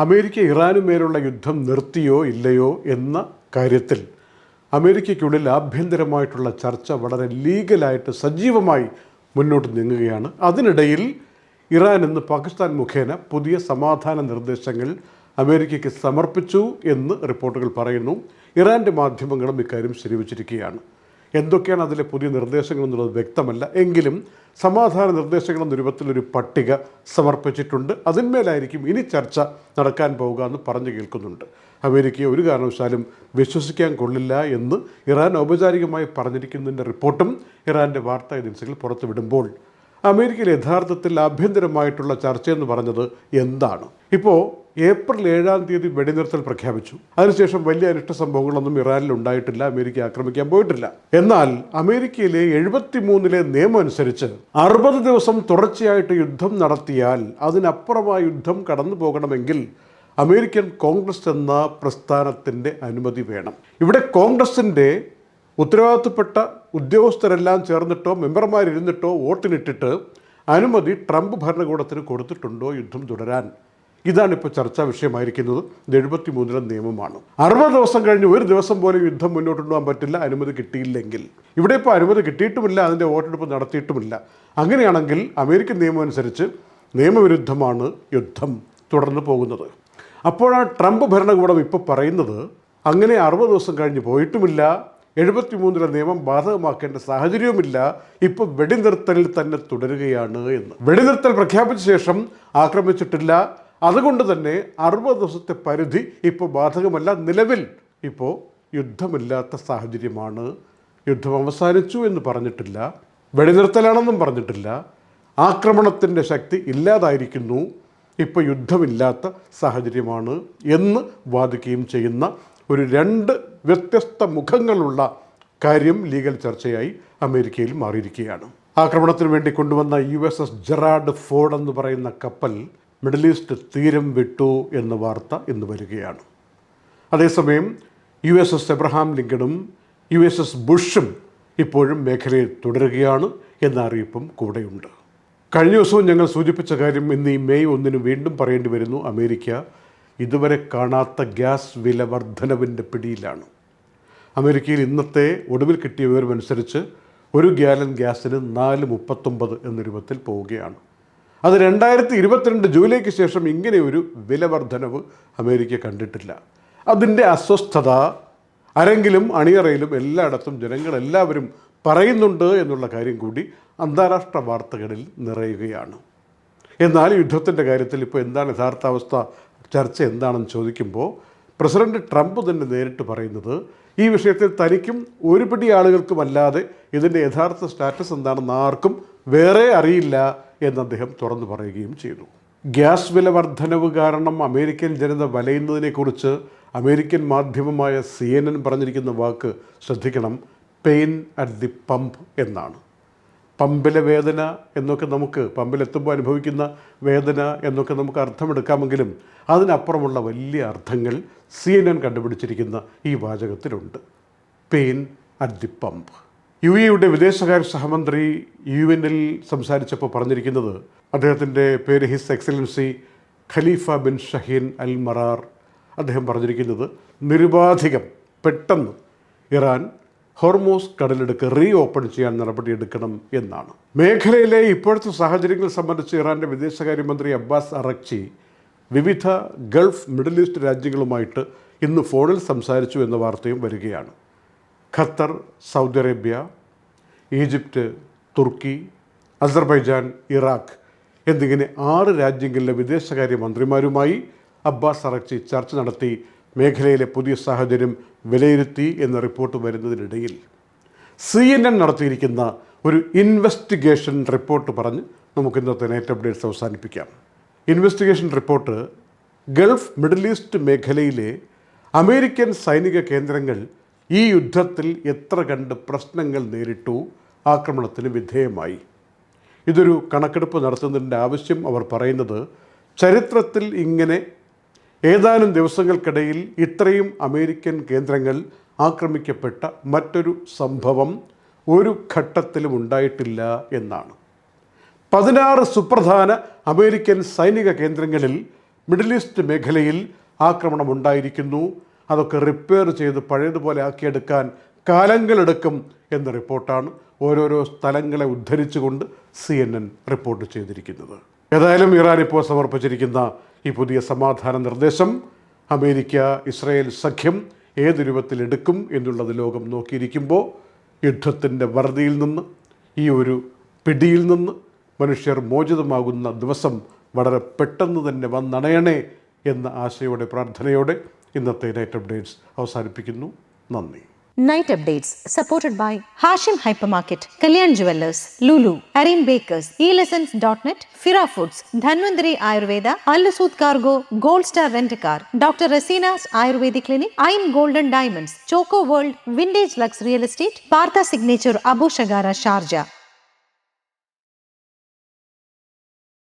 America ഇറാനുമേലുള്ള യുദ്ധം നിർത്തിയോ ഇല്ലയോ എന്ന കാര്യത്തിൽ അമേരിക്കയ്ക്കുള്ളിൽ ആഭ്യന്തരമായിട്ടുള്ള ചർച്ച വളരെ ലീഗലായിട്ട് സജീവമായി മുന്നോട്ട് നീങ്ങുകയാണ്. അതിനിടയിൽ ഇറാൻ ഇന്ന് പാകിസ്ഥാൻ മുഖേന പുതിയ സമാധാന നിർദ്ദേശങ്ങൾ അമേരിക്കയ്ക്ക് സമർപ്പിച്ചു എന്ന് റിപ്പോർട്ടുകൾ പറയുന്നു. ഇറാൻ്റെ മാധ്യമങ്ങളും ഇക്കാര്യം ശരിവച്ചിരിക്കുകയാണ്. എന്തൊക്കെയാണ് അതിലെ പുതിയ നിർദ്ദേശങ്ങൾ എന്നുള്ളത് വ്യക്തമല്ല. എങ്കിലും സമാധാന നിർദ്ദേശങ്ങൾ എന്ന രൂപത്തിലൊരു പട്ടിക സമർപ്പിച്ചിട്ടുണ്ട്. അതിന്മേലായിരിക്കും ഇനി ചർച്ച നടക്കാൻ പോവുക എന്ന് പറഞ്ഞു കേൾക്കുന്നുണ്ട്. അമേരിക്കയെ ഒരു കാരണവശാലും വിശ്വസിക്കാൻ കൊള്ളില്ല എന്ന് ഇറാൻ ഔപചാരികമായി പറഞ്ഞിരിക്കുന്നതിൻ്റെ റിപ്പോർട്ടും ഇറാൻ്റെ വാർത്താ ഏജൻസികൾ പുറത്തുവിടുമ്പോൾ അമേരിക്കയിൽ യഥാർത്ഥത്തിൽ ആഭ്യന്തരമായിട്ടുള്ള ചർച്ചയെന്ന് പറഞ്ഞത് എന്താണ്? ഇപ്പോൾ ഏപ്രിൽ 7-ാം തീയതി വെടിനിർത്തൽ പ്രഖ്യാപിച്ചു. അതിനുശേഷം വലിയ അനിഷ്ട സംഭവങ്ങളൊന്നും ഇറാനിൽ ഉണ്ടായിട്ടില്ല. അമേരിക്ക ആക്രമിക്കാൻ പോയിട്ടില്ല. എന്നാൽ അമേരിക്കയിലെ 73-ലെ നിയമം അനുസരിച്ച് 60 ദിവസം തുടർച്ചയായിട്ട് യുദ്ധം നടത്തിയാൽ അതിനപ്പുറമായ യുദ്ധം കടന്നു പോകണമെങ്കിൽ അമേരിക്കൻ കോൺഗ്രസ് എന്ന പ്രസ്ഥാനത്തിൻ്റെ അനുമതി വേണം. ഇവിടെ കോൺഗ്രസിൻ്റെ ഉത്തരവാദിത്തപ്പെട്ട ഉദ്യോഗസ്ഥരെല്ലാം ചേർന്നിട്ടോ മെമ്പർമാരിരുന്നിട്ടോ വോട്ടിനിട്ടിട്ട് അനുമതി ട്രംപ് ഭരണകൂടത്തിന് കൊടുത്തിട്ടുണ്ടോ യുദ്ധം തുടരാൻ? ഇതാണിപ്പോൾ ചർച്ചാ വിഷയമായിരിക്കുന്നത്. ഇത് 73-ലെ നിയമമാണ്. 60 ദിവസം കഴിഞ്ഞ് ഒരു ദിവസം പോലും യുദ്ധം മുന്നോട്ട് കൊണ്ടുപോകാൻ പറ്റില്ല അനുമതി കിട്ടിയില്ലെങ്കിൽ. ഇവിടെ ഇപ്പോൾ അനുമതി കിട്ടിയിട്ടുമില്ല, അതിൻ്റെ വോട്ടെടുപ്പ് നടത്തിയിട്ടുമില്ല. അങ്ങനെയാണെങ്കിൽ അമേരിക്കൻ നിയമം അനുസരിച്ച് നിയമവിരുദ്ധമാണ് യുദ്ധം തുടർന്ന് പോകുന്നത്. അപ്പോഴാണ് ട്രംപ് ഭരണകൂടം ഇപ്പോൾ പറയുന്നത് അങ്ങനെ 60 ദിവസം കഴിഞ്ഞ് പോയിട്ടുമില്ല, 73-ലെ നിയമം ബാധകമാക്കേണ്ട സാഹചര്യവുമില്ല, ഇപ്പോൾ വെടിനിർത്തലിൽ തന്നെ തുടരുകയാണ് എന്ന്. വെടിനിർത്തൽ പ്രഖ്യാപിച്ച ശേഷം ആക്രമിച്ചിട്ടില്ല, അതുകൊണ്ട് തന്നെ 60 ദിവസത്തെ പരിധി ഇപ്പോൾ ബാധകമല്ല. നിലവിൽ ഇപ്പോൾ യുദ്ധമില്ലാത്ത സാഹചര്യമാണ്. യുദ്ധം അവസാനിച്ചു എന്ന് പറഞ്ഞിട്ടില്ല, വെടിനിർത്തലാണെന്നും പറഞ്ഞിട്ടില്ല, ആക്രമണത്തിൻ്റെ ശക്തി ഇല്ലാതായിരിക്കുന്നു, ഇപ്പോൾ യുദ്ധമില്ലാത്ത സാഹചര്യമാണ് എന്ന് വാദിക്കുകയും ചെയ്യുന്ന ഒരു 2 വ്യത്യസ്ത മുഖങ്ങളുള്ള കാര്യം ലീഗൽ ചർച്ചയായി അമേരിക്കയിൽ മാറിയിരിക്കുകയാണ്. ആക്രമണത്തിന് വേണ്ടി കൊണ്ടുവന്ന USS ജെറാർഡ് ഫോർഡ് എന്ന് പറയുന്ന കപ്പൽ മിഡിൽ ഈസ്റ്റ് തീരം വിട്ടു എന്ന വാർത്ത ഇന്ന് വരികയാണ്. അതേസമയം USS എബ്രഹാം ലിങ്കണും USS ബുഷും ഇപ്പോഴും മേഖലയിൽ തുടരുകയാണ് എന്ന അറിയിപ്പും കൂടെയുണ്ട്. കഴിഞ്ഞ ദിവസവും ഞങ്ങൾ സൂചിപ്പിച്ച കാര്യം ഇന്ന് ഈ മെയ് 1 വീണ്ടും പറയേണ്ടി വരുന്നു. അമേരിക്ക ഇതുവരെ കാണാത്ത ഗ്യാസ് വില വർധനവിൻ്റെ പിടിയിലാണ്. അമേരിക്കയിൽ ഇന്നത്തെ ഒടുവിൽ കിട്ടിയ വിവരമനുസരിച്ച് 1 ഗാലൻ ഗ്യാസിന് 4.39 എന്ന രൂപത്തിൽ പോവുകയാണ്. അത് 2022 ജൂലൈക്ക് ശേഷം ഇങ്ങനെ ഒരു വില വർധനവ് അമേരിക്ക കണ്ടിട്ടില്ല. അതിൻ്റെ അസ്വസ്ഥത ആരെങ്കിലും അണിയറയിലും എല്ലായിടത്തും ജനങ്ങളെല്ലാവരും പറയുന്നുണ്ട് എന്നുള്ള കാര്യം കൂടി അന്താരാഷ്ട്ര വാർത്തകളിൽ നിറയുകയാണ്. എന്നാൽ യുദ്ധത്തിൻ്റെ കാര്യത്തിൽ ഇപ്പോൾ എന്താണ് യഥാർത്ഥ അവസ്ഥ, ചർച്ച എന്താണെന്ന് ചോദിക്കുമ്പോൾ പ്രസിഡന്റ് ട്രംപ് തന്നെ നേരിട്ട് പറയുന്നത് ഈ വിഷയത്തിൽ തനിക്കും ഒരു പിടി ആളുകൾക്കുമല്ലാതെ ഇതിൻ്റെ യഥാർത്ഥ സ്റ്റാറ്റസ് എന്താണെന്ന് ആർക്കും വേറെ അറിയില്ല എന്ന് അദ്ദേഹം തുറന്നു പറയുകയും ചെയ്തു. ഗ്യാസ് വില വർധനവ് കാരണം അമേരിക്കൻ ജനത വലയുന്നതിനെക്കുറിച്ച് അമേരിക്കൻ മാധ്യമമായ CNN പറഞ്ഞിരിക്കുന്ന വാക്ക് ശ്രദ്ധിക്കണം. പെയിൻ അറ്റ് ദി പമ്പ് എന്നാണ്. പമ്പിലെ വേദന എന്നൊക്കെ നമുക്ക് പമ്പിലെത്തുമ്പോൾ അനുഭവിക്കുന്ന വേദന എന്നൊക്കെ നമുക്ക് അർത്ഥമെടുക്കാമെങ്കിലും അതിനപ്പുറമുള്ള വലിയ അർത്ഥങ്ങൾ CNN കണ്ടുപിടിച്ചിരിക്കുന്ന ഈ വാചകത്തിലുണ്ട്. Pain at the pump. UAEയുടെ വിദേശകാര്യ സഹമന്ത്രി UN-ൽ സംസാരിച്ചപ്പോൾ പറഞ്ഞിരിക്കുന്നത്, അദ്ദേഹത്തിൻ്റെ പേര് his excellency Khalifa bin Shaheen al Marar, അദ്ദേഹം പറഞ്ഞിരിക്കുന്നത് നിരുപാധികം പെട്ടെന്ന് ഇറാൻ ഹോർമോസ് കടലിടുക്ക് റീ ഓപ്പൺ ചെയ്യാൻ നടപടിയെടുക്കണം എന്നാണ്. മേഖലയിലെ ഇപ്പോഴത്തെ സാഹചര്യങ്ങൾ സംബന്ധിച്ച് ഇറാൻ്റെ വിദേശകാര്യമന്ത്രി അബ്ബാസ് അറക്ചി വിവിധ ഗൾഫ് മിഡിൽ ഈസ്റ്റ് രാജ്യങ്ങളുമായിട്ട് ഇന്ന് ഫോണിൽ സംസാരിച്ചു എന്ന വാർത്തയും വരികയാണ്. ഖത്തർ, സൗദി അറേബ്യ, ഈജിപ്റ്റ്, തുർക്കി, അസർബൈജാൻ, ഇറാഖ് എന്നിങ്ങനെ 6 രാജ്യങ്ങളിലെ വിദേശകാര്യ മന്ത്രിമാരുമായി അബ്ബാസ് അറക്ചി ചർച്ച നടത്തി മേഖലയിലെ പുതിയ സാഹചര്യം വിലയിരുത്തി എന്ന റിപ്പോർട്ട് വരുന്നതിനിടയിൽ CNN നടത്തിയിരിക്കുന്ന ഒരു ഇൻവെസ്റ്റിഗേഷൻ റിപ്പോർട്ട് പറഞ്ഞ് നമുക്ക് ഇന്നത്തെ നൈറ്റ് അപ്ഡേറ്റ്സ് അവസാനിപ്പിക്കാം. Investigation report Gulf middle east മേഖലയിലെ അമേരിക്കൻ സൈനിക കേന്ദ്രങ്ങൾ ഈ യുദ്ധത്തിൽ എത്ര കണ്ട് പ്രശ്നങ്ങൾ നേരിട്ടു, ആക്രമണത്തിന് വിധേയമായി. ഇതൊരു കണക്കെടുപ്പ് നടത്തുന്നതിൻ്റെ ആവശ്യം അവർ പറയുന്നത് ചരിത്രത്തിൽ ഇങ്ങനെ ഏതാനും ദിവസങ്ങൾക്കിടയിൽ ഇത്രയും അമേരിക്കൻ കേന്ദ്രങ്ങൾ ആക്രമിക്കപ്പെട്ട മറ്റൊരു സംഭവം ഒരു ഘട്ടത്തിലും ഉണ്ടായിട്ടില്ല എന്നാണ്. 16 സുപ്രധാന അമേരിക്കൻ സൈനിക കേന്ദ്രങ്ങളിൽ മിഡിൽ ഈസ്റ്റ് മേഖലയിൽ ആക്രമണം ഉണ്ടായിരിക്കുന്നു, അതൊക്കെ റിപ്പയർ ചെയ്ത് പഴയതുപോലെ ആക്കിയെടുക്കാൻ കാലങ്ങളെടുക്കും എന്ന റിപ്പോർട്ടാണ് ഓരോരോ സ്ഥലങ്ങളെ ഉദ്ധരിച്ചുകൊണ്ട് CNN റിപ്പോർട്ട് ചെയ്തിരിക്കുന്നത്. ഏതായാലും ഇറാൻ ഇപ്പോൾ സമർപ്പിച്ചിരിക്കുന്ന ഈ പുതിയ സമാധാന നിർദ്ദേശം അമേരിക്ക ഇസ്രായേൽ സഖ്യം ഏത് രൂപത്തിലെടുക്കും എന്നുള്ളത് ലോകം നോക്കിയിരിക്കുമ്പോൾ യുദ്ധത്തിൻ്റെ വറുതിയിൽ നിന്ന്, ഈ ഒരു പിടിയിൽ നിന്ന് മനുഷ്യർ മോചിതമാകുന്ന ദിവസം വളരെ പെട്ടെന്ന് തന്നെ വന്നണയണേ എന്ന ആശയോടെ പ്രാർത്ഥനയോടെ ഇന്നത്തെ നൈറ്റ് അപ്ഡേറ്റ്സ് അവസാനിപ്പിക്കുന്നു. നന്ദി. Night Updates supported by Hashim Hypermarket, Kalyan Jewellers, Lulu, Arim Bakers, eLessons.net, Fira Foods, Dhanvantari Ayurveda, Al-Sood Cargo, Gold Star Rent-A-Car, Dr. Rasina's Ayurvedic Clinic, Ain Golden Diamonds, Choco World, Vintage Lux Real Estate, Partha Signature Abu Shagara Sharjah.